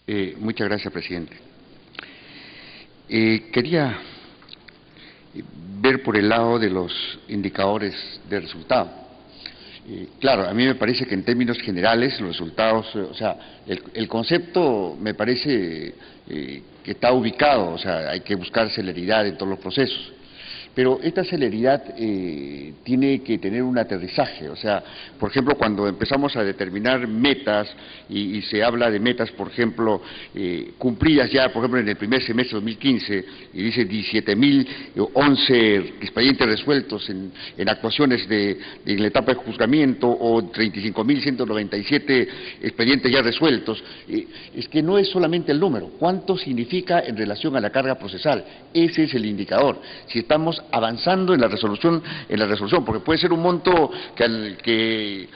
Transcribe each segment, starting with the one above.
Muchas gracias, presidente. Quería ver por el lado de los indicadores de resultado. Claro, a mí me parece que en términos generales los resultados, el concepto me parece que está ubicado, hay que buscar celeridad en todos los procesos. Pero esta celeridad tiene que tener un aterrizaje, por ejemplo, cuando empezamos a determinar metas y se habla de metas, por ejemplo, cumplidas ya, por ejemplo, en el primer semestre de 2015, y dice 17.011 expedientes resueltos en actuaciones en la etapa de juzgamiento o 35.197 expedientes ya resueltos, es que no es solamente el número, ¿cuánto significa en relación a la carga procesal? Ese es el indicador. Si estamos avanzando en la resolución, porque puede ser un monto que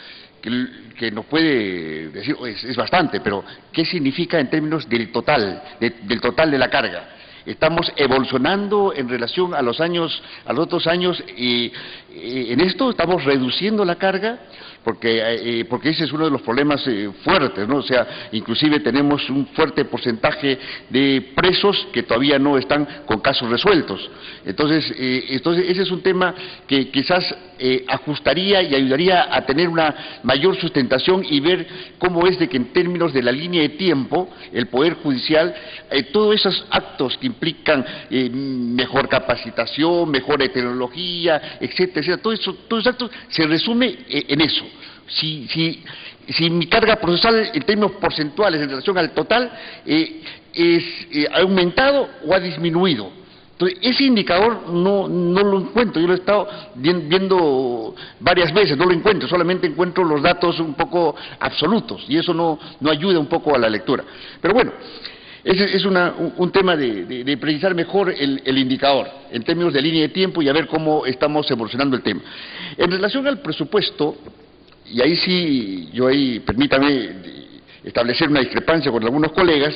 nos puede decir es bastante, pero ¿qué significa en términos del total de la carga? Estamos evolucionando en relación a los otros años, y en esto estamos reduciendo la carga, porque ese es uno de los problemas fuertes, ¿no? Inclusive tenemos un fuerte porcentaje de presos que todavía no están con casos resueltos. Entonces ese es un tema que quizás ajustaría y ayudaría a tener una mayor sustentación y ver cómo es de que en términos de la línea de tiempo, el Poder Judicial, todos esos actos que implican mejor capacitación, mejor tecnología, etcétera, todos esos actos se resume en eso. Si mi carga procesal en términos porcentuales en relación al total ha aumentado o ha disminuido. Entonces, ese indicador no lo encuentro, yo lo he estado viendo varias veces, no lo encuentro, solamente encuentro los datos un poco absolutos y eso no ayuda un poco a la lectura. Pero bueno, ese es un tema de precisar mejor el indicador en términos de línea de tiempo y a ver cómo estamos evolucionando el tema. En relación al presupuesto, y ahí sí, permítame establecer una discrepancia con algunos colegas,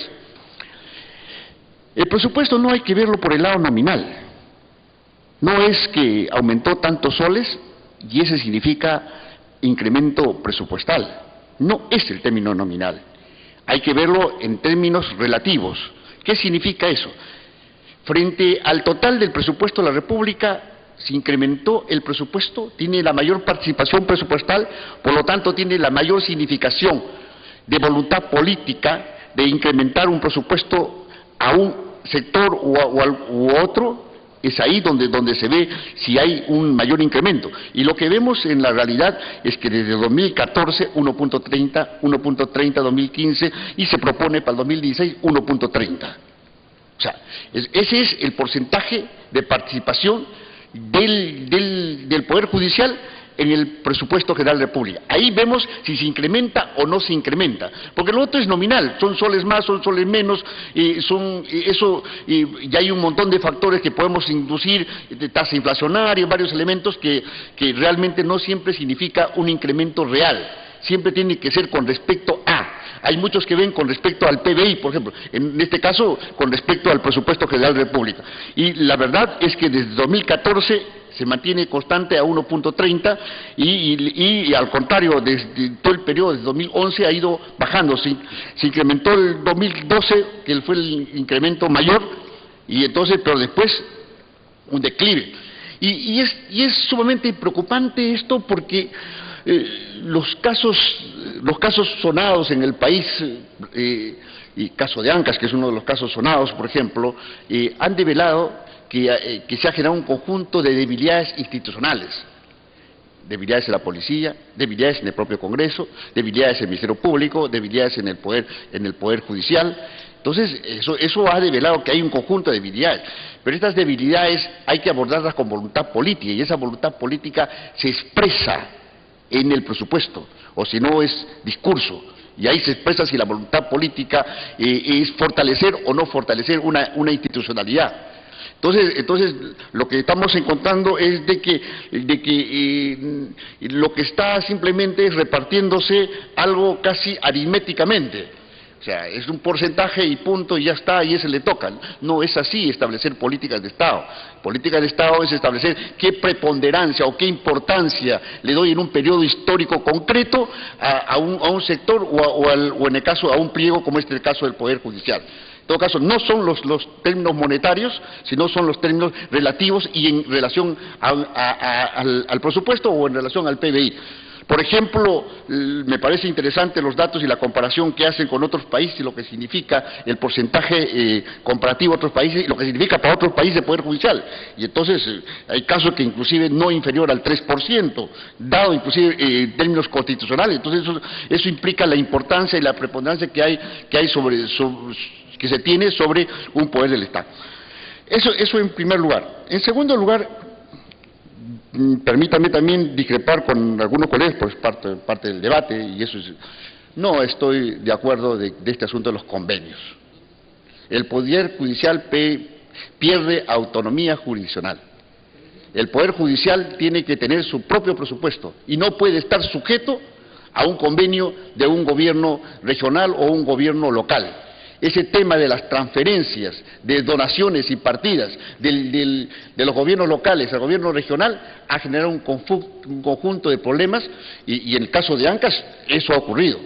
el presupuesto no hay que verlo por el lado nominal. No es que aumentó tantos soles y ese significa incremento presupuestal. No es el término nominal. Hay que verlo en términos relativos. ¿Qué significa eso? Frente al total del presupuesto de la República, se incrementó el presupuesto, tiene la mayor participación presupuestal, por lo tanto tiene la mayor significación de voluntad política de incrementar un presupuesto a un sector u otro. Es ahí donde se ve si hay un mayor incremento. Y lo que vemos en la realidad es que desde 2014, 1.30, 2015, y se propone para el 2016 1.30. Ese es el porcentaje de participación del Poder Judicial en el presupuesto general de la República. Ahí vemos si se incrementa o no se incrementa, porque lo otro es nominal, son soles más, son soles menos, y hay un montón de factores que podemos inducir, de tasa inflacionaria, varios elementos que realmente no siempre significa un incremento real, siempre tiene que ser con respecto a. Hay muchos que ven con respecto al PBI, por ejemplo, en este caso con respecto al presupuesto general de la República. Y la verdad es que desde 2014 se mantiene constante a 1.30 y al contrario, desde todo el periodo de 2011 ha ido bajando. Se incrementó el 2012, que fue el incremento mayor, y entonces, pero después un declive. Y es sumamente preocupante esto porque los casos sonados en el país, y caso de Ancash, que es uno de los casos sonados, por ejemplo, han develado que se ha generado un conjunto de debilidades institucionales, debilidades en la policía, debilidades en el propio Congreso, debilidades en el Ministerio Público, debilidades en el Poder Judicial. Entonces, eso ha develado que hay un conjunto de debilidades, pero estas debilidades hay que abordarlas con voluntad política, y esa voluntad política se expresa en el presupuesto, o si no es discurso, y ahí se expresa si la voluntad política es fortalecer o no fortalecer una institucionalidad. Entonces, lo que estamos encontrando es de que lo que está simplemente es repartiéndose algo casi aritméticamente. O sea, es un porcentaje y punto, y ya está, y ese le toca. No es así establecer políticas de Estado. Política de Estado es establecer qué preponderancia o qué importancia le doy en un periodo histórico concreto a un sector o en el caso a un pliego como el caso del Poder Judicial. En todo caso, no son los términos monetarios, sino son los términos relativos y en relación al presupuesto o en relación al PBI. Por ejemplo, me parece interesante los datos y la comparación que hacen con otros países y lo que significa el porcentaje comparativo a otros países y lo que significa para otros países el Poder Judicial. Y entonces hay casos que inclusive no inferior al 3%, dado inclusive en términos constitucionales. Entonces eso implica la importancia y la preponderancia que hay que se tiene sobre un poder del Estado. Eso en primer lugar. En segundo lugar, permítame también discrepar con algunos colegas, pues parte del debate, y eso es, no estoy de acuerdo de este asunto de los convenios. El Poder Judicial pierde autonomía jurisdiccional. El Poder Judicial tiene que tener su propio presupuesto y no puede estar sujeto a un convenio de un gobierno regional o un gobierno local. Ese tema de las transferencias, de donaciones y partidas de los gobiernos locales al gobierno regional ha generado un conjunto de problemas y en el caso de Ancash eso ha ocurrido.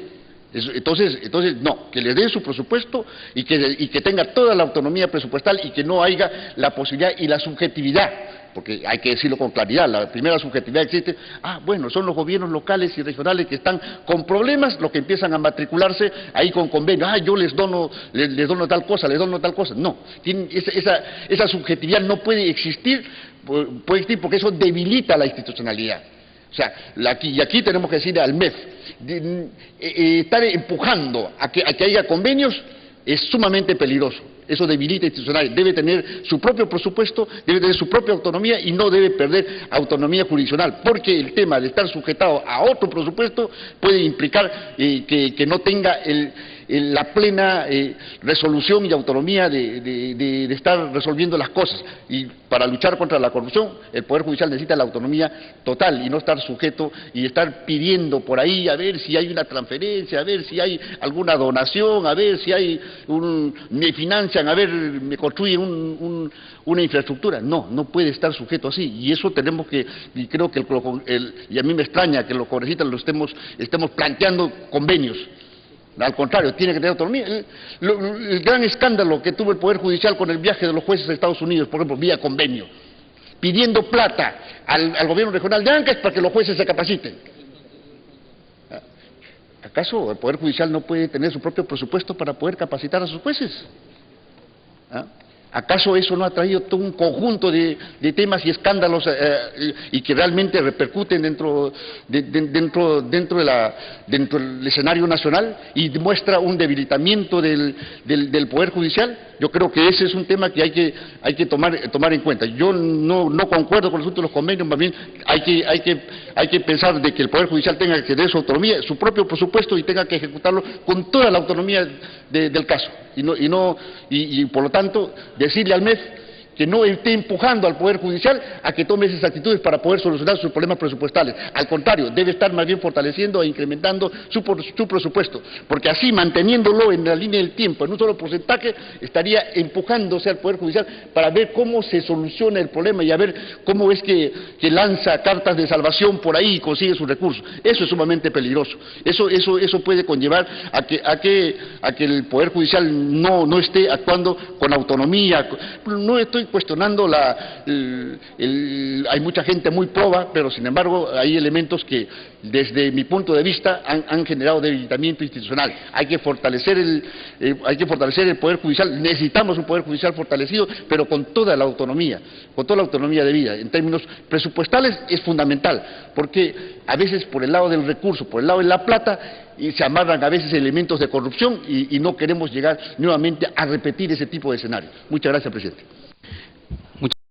Entonces no, que les den su presupuesto y que tenga toda la autonomía presupuestal y que no haya la posibilidad y la subjetividad, porque hay que decirlo con claridad, la primera subjetividad existe, bueno, son los gobiernos locales y regionales que están con problemas los que empiezan a matricularse ahí con convenios, yo les dono tal cosa, no, esa subjetividad no puede existir porque eso debilita la institucionalidad. O sea, aquí tenemos que decirle al MEF, estar empujando a que haya convenios es sumamente peligroso. Eso debilita institucional. Debe tener su propio presupuesto, debe tener su propia autonomía y no debe perder autonomía jurisdiccional, porque el tema de estar sujetado a otro presupuesto puede implicar que no tenga la plena resolución y autonomía de estar resolviendo las cosas. Y para luchar contra la corrupción, el Poder Judicial necesita la autonomía total y no estar sujeto y estar pidiendo por ahí a ver si hay una transferencia, a ver si hay alguna donación, a ver si hay me financian, a ver, me construyen una infraestructura. No puede estar sujeto así. Y eso tenemos que, y creo que y a mí me extraña que los congresistas estemos planteando convenios. Al contrario, tiene que tener autonomía. El gran escándalo que tuvo el Poder Judicial con el viaje de los jueces a Estados Unidos, por ejemplo, vía convenio, pidiendo plata al gobierno regional de Ancash para que los jueces se capaciten. ¿Acaso el Poder Judicial no puede tener su propio presupuesto para poder capacitar a sus jueces? ¿Acaso eso no ha traído todo un conjunto de temas y escándalos y que realmente repercuten dentro del escenario nacional y demuestra un debilitamiento del Poder Judicial? Yo creo que ese es un tema que hay que tomar en cuenta. Yo no concuerdo con el asunto de los convenios, más bien hay que pensar de que el Poder Judicial tenga que tener su autonomía, su propio presupuesto y tenga que ejecutarlo con toda la autonomía del caso. Y por lo tanto, decirle al MEF que no esté empujando al Poder Judicial a que tome esas actitudes para poder solucionar sus problemas presupuestales. Al contrario, debe estar más bien fortaleciendo e incrementando su presupuesto, porque así, manteniéndolo en la línea del tiempo, en un solo porcentaje, estaría empujándose al Poder Judicial para ver cómo se soluciona el problema y a ver cómo es que lanza cartas de salvación por ahí y consigue sus recursos. Eso es sumamente peligroso. Eso puede conllevar a que el Poder Judicial no esté actuando con autonomía. No estoy cuestionando hay mucha gente muy proba, pero sin embargo hay elementos que desde mi punto de vista han generado debilitamiento institucional. Hay que fortalecer el Poder Judicial. Necesitamos un Poder Judicial fortalecido, pero con toda la autonomía debida. En términos presupuestales es fundamental, porque a veces por el lado del recurso, por el lado de la plata, y se amarran a veces elementos de corrupción y no queremos llegar nuevamente a repetir ese tipo de escenario. Muchas gracias, presidente.